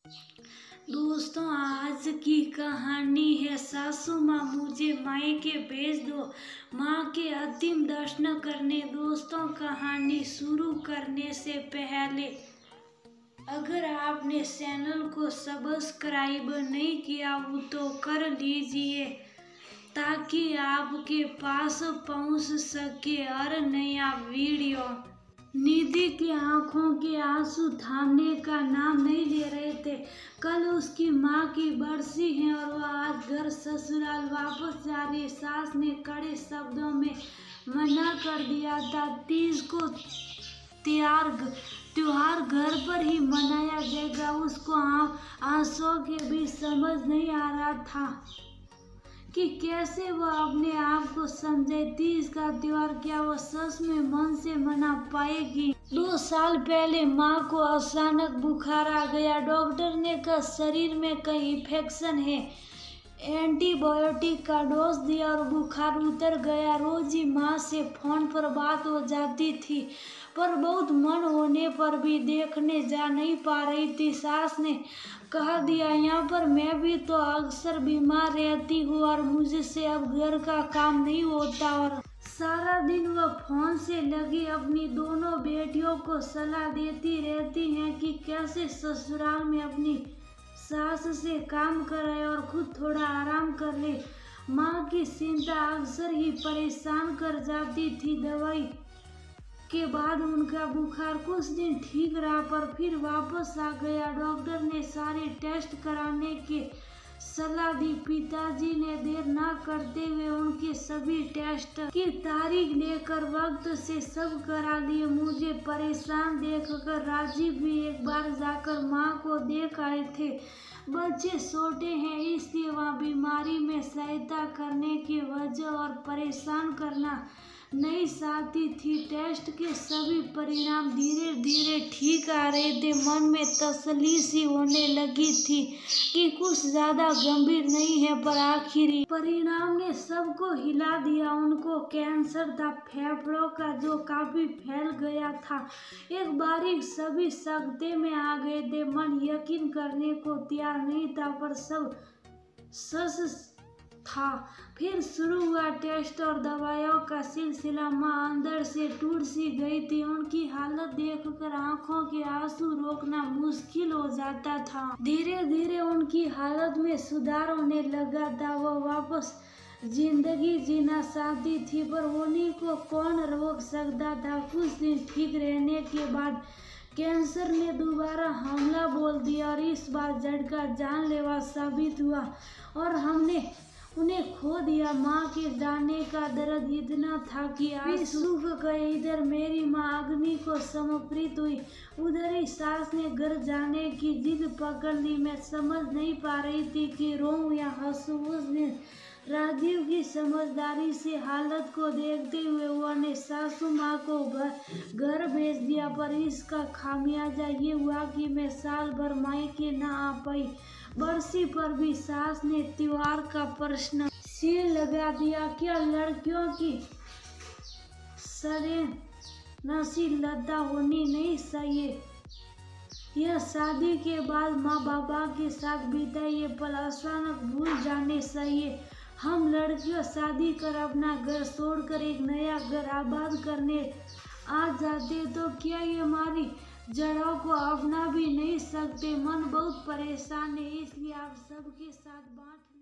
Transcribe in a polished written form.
दोस्तों, आज की कहानी है सासू माँ मुझे मायके भेज दो, माँ के अंतिम दर्शन करने। दोस्तों, कहानी शुरू करने से पहले अगर आपने चैनल को सब्सक्राइब नहीं किया हो तो कर लीजिए ताकि आपके पास पहुंच सके हर नया वीडियो। निधि की आंखों के आंसू थामने का नाम नहीं ले रहे थे। कल उसकी माँ की बरसी है और वह आज घर ससुराल वापस जा रही है। सास ने कड़े शब्दों में मना कर दिया था। तीज को त्योहार घर पर ही मनाया जाएगा। उसको आंसुओं के बीच समझ नहीं आ रहा था कि कैसे वह अपने आप को समझे। तीज का त्योहार क्या वह सच में मन से मना पाएगी? 2 साल पहले माँ को अचानक बुखार आ गया। डॉक्टर ने कहा शरीर में कहीं इन्फेक्शन है। एंटीबायोटिक का डोज दिया और बुखार उतर गया। रोज ही माँ से फोन पर बात हो जाती थी, पर बहुत मन होने पर भी देखने जा नहीं पा रही थी। सास ने कह दिया यहाँ पर मैं भी तो अक्सर बीमार रहती हूँ और मुझसे अब घर का काम नहीं होता। और सारा दिन वह फोन से लगी अपनी दोनों बेटियों को सलाह देती रहती हैं कि कैसे ससुराल में अपनी सास से काम कराए और खुद थोड़ा आराम कर ले। माँ की चिंता अक्सर ही परेशान कर जाती थी। दवाई के बाद उनका बुखार कुछ दिन ठीक रहा पर फिर वापस आ गया। डॉक्टर ने सारे टेस्ट कराने की सलाह दी। पिताजी ने देर न करते हुए उनके सभी टेस्ट की तारीख लेकर वक्त से सब करा लिए। मुझे परेशान देखकर राजीव भी एक बार जाकर माँ को देख आए थे। बच्चे छोटे हैं इसलिए वह बीमारी में सहायता करने की वजह और परेशान करना नहीं चाहती थी। टेस्ट के सभी परिणाम धीरे धीरे ठीक आ रहे थे। मन में तसल्ली सी होने लगी थी कि कुछ ज्यादा गंभीर नहीं है, पर आखिरी परिणाम ने सबको हिला दिया। उनको कैंसर था फेफड़ों का, जो काफी फैल गया था। एक बारीक सभी सख्ते में आ गए थे। मन यकीन करने को तैयार नहीं था, पर सब सच था। फिर शुरू हुआ टेस्ट और दवाइयों का सिलसिला। माँ अंदर से टूट सी गई थी। उनकी हालत देखकर आंखों के आंसू रोकना मुश्किल हो जाता था। धीरे धीरे उनकी हालत में सुधार होने लगा था। वह वापस जिंदगी जीना चाहती थी, पर उन्हीं को कौन रोक सकता था। कुछ दिन ठीक रहने के बाद कैंसर ने दोबारा हमला बोल दिया और इस बार झटका जानलेवा साबित हुआ और हमने उन्हें खो दिया। माँ के जाने का दर्द इतना था कि आंसू सूख गए। इधर मेरी माँ अग्नि को समर्पित हुई, उधर ही सास ने घर जाने की जिद पकड़ ली। मैं समझ नहीं पा रही थी कि रोऊं या हंसूं। उस दिन राजीव की समझदारी से हालत को देखते हुए उन्होंने सासू माँ को घर भेज दिया, पर इसका खामियाजा ये हुआ कि मैं साल भर मायके न आ पाई। बरसी पर भी सास ने त्योहार का प्रश्न सिर लगा दिया। क्या लड़कियों की सरे नसी लता होनी नहीं चाहिए? यह शादी के बाद माँ बाबा के साथ बीता ये पल अचानक भूल जाने चाहिए। हम लड़कियों शादी कर अपना घर छोड़कर एक नया घर आबाद करने आ जाते तो क्या ये हमारी जड़ों को अपना भी नहीं सकते? मन बहुत परेशान है, इसलिए आप सबके साथ बांट